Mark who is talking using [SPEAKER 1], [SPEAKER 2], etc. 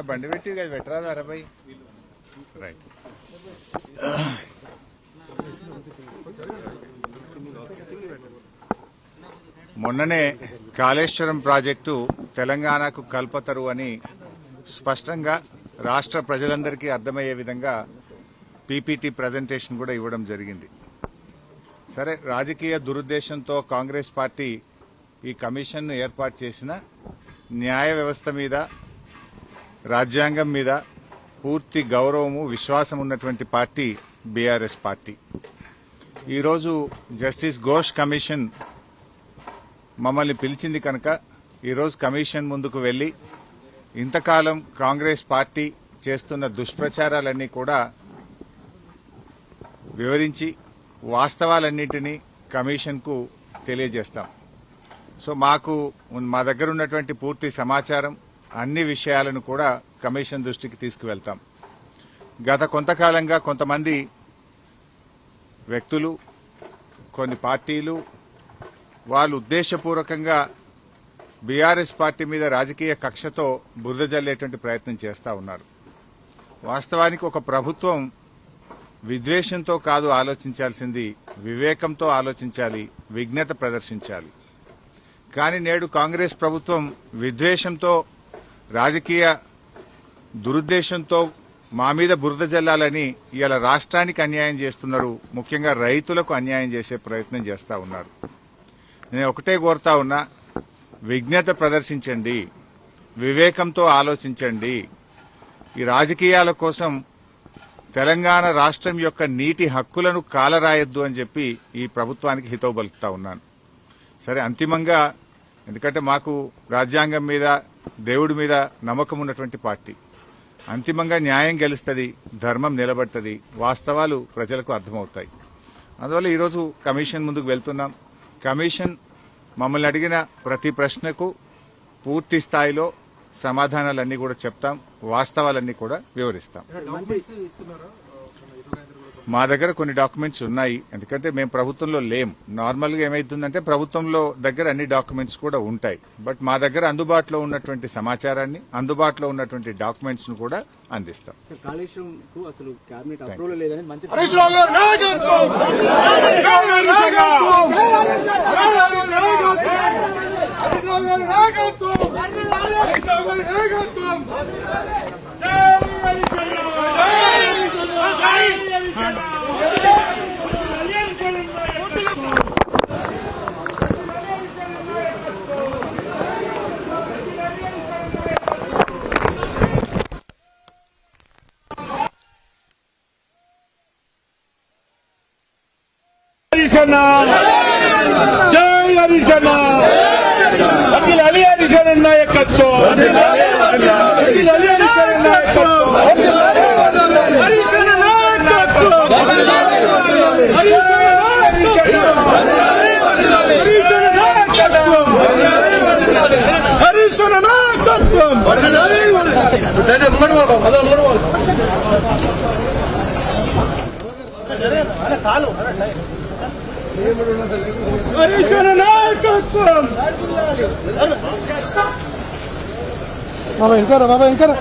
[SPEAKER 1] బండి పెట్టి పెట్టరాదు అరబై రైట్. మొన్ననే కాళేశ్వరం ప్రాజెక్టు తెలంగాణకు కల్పతరు అని స్పష్టంగా రాష్ట్ర ప్రజలందరికీ అర్థమయ్యే విధంగా పీపీటీ ప్రజెంటేషన్ కూడా ఇవ్వడం జరిగింది. సరే, రాజకీయ దురుద్దేశంతో కాంగ్రెస్ పార్టీ ఈ కమిషన్ను ఏర్పాటు చేసిన న్యాయ వ్యవస్థ మీద, రాజ్యాంగం మీద పూర్తి గౌరవము, విశ్వాసం ఉన్నటువంటి పార్టీ బీఆర్ఎస్ పార్టీ. ఈరోజు జస్టిస్ ఘోష్ కమిషన్ మమ్మల్ని పిలిచింది కనుక ఈరోజు కమిషన్ ముందుకు వెళ్లి ఇంతకాలం కాంగ్రెస్ పార్టీ చేస్తున్న దుష్ప్రచారాలన్నీ కూడా వివరించి వాస్తవాలన్నింటినీ కమిషన్కు తెలియజేస్తాం. సో మా దగ్గర ఉన్నటువంటి పూర్తి సమాచారం, అన్ని విషయాలను కూడా కమిషన్ దృష్టికి తీసుకువెళ్తాం. గత కొంతకాలంగా కొంతమంది వ్యక్తులు, కొన్ని పార్టీలు వాళ్ళు ఉద్దేశపూర్వకంగా బీఆర్ఎస్ పార్టీ మీద రాజకీయ కక్షతో బురద జల్లేటువంటి ప్రయత్నం చేస్తూ ఉన్నారు. వాస్తవానికి ఒక ప్రభుత్వం విద్వేషంతో కాదు ఆలోచించాల్సింది, వివేకంతో ఆలోచించాలి, విజ్ఞత ప్రదర్శించాలి. కానీ నేడు కాంగ్రెస్ ప్రభుత్వం విద్వేషంతో, రాజకీయ దురుద్దేశంతో మా మీద బురద జల్లాలని ఇవాళ రాష్ట్రానికి అన్యాయం చేస్తున్నారు. ముఖ్యంగా రైతులకు అన్యాయం చేసే ప్రయత్నం చేస్తా ఉన్నారు. నేను ఒకటే కోరుతా ఉన్నా, విజ్ఞత ప్రదర్శించండి, వివేకంతో ఆలోచించండి. ఈ రాజకీయాల కోసం తెలంగాణ రాష్ట్రం యొక్క నీటి హక్కులను కాలరాయొద్దు అని చెప్పి ఈ ప్రభుత్వానికి హితవు పలుకుతా ఉన్నాను. సరే, అంతిమంగా ఎందుకంటే మాకు రాజ్యాంగం మీద, దేవుడి మీద నమ్మకం ఉన్నటువంటి పార్టీ, అంతిమంగా న్యాయం గెలుస్తుంది, ధర్మం నిలబడుతుంది, వాస్తవాలు ప్రజలకు అర్థమవుతాయి. అందువల్ల ఈరోజు కమిషన్ ముందుకు వెళ్తున్నాం. కమిషన్ మమ్మల్ని అడిగిన ప్రతి ప్రశ్నకు పూర్తి స్థాయిలో సమాధానాలన్నీ కూడా చెప్తాం, వాస్తవాలన్నీ కూడా వివరిస్తాం. మా దగ్గర కొన్ని డాక్యుమెంట్స్ ఉన్నాయి, ఎందుకంటే మేము ప్రభుత్వంలో లేం. నార్మల్ గా ఏమైతుందంటే ప్రభుత్వంలో దగ్గర అన్ని డాక్యుమెంట్స్ కూడా ఉంటాయి. బట్ మా దగ్గర అందుబాటులో ఉన్నటువంటి సమాచారాన్ని, అందుబాటులో ఉన్నటువంటి డాక్యుమెంట్స్ ను కూడా అందిస్తాం.
[SPEAKER 2] జై హరిశన్న, అఖిల అలీ హరిశన్న నాయకత్వం, అఖిల అలీ హరిశన్న నాయకత్వం, హరిశన్న నాయకత్వం, హరిశన్న నాయకత్వం. హరిశన్న నాయకత్వం. బాబా ఇంకారా, బాబా ఇంకారా.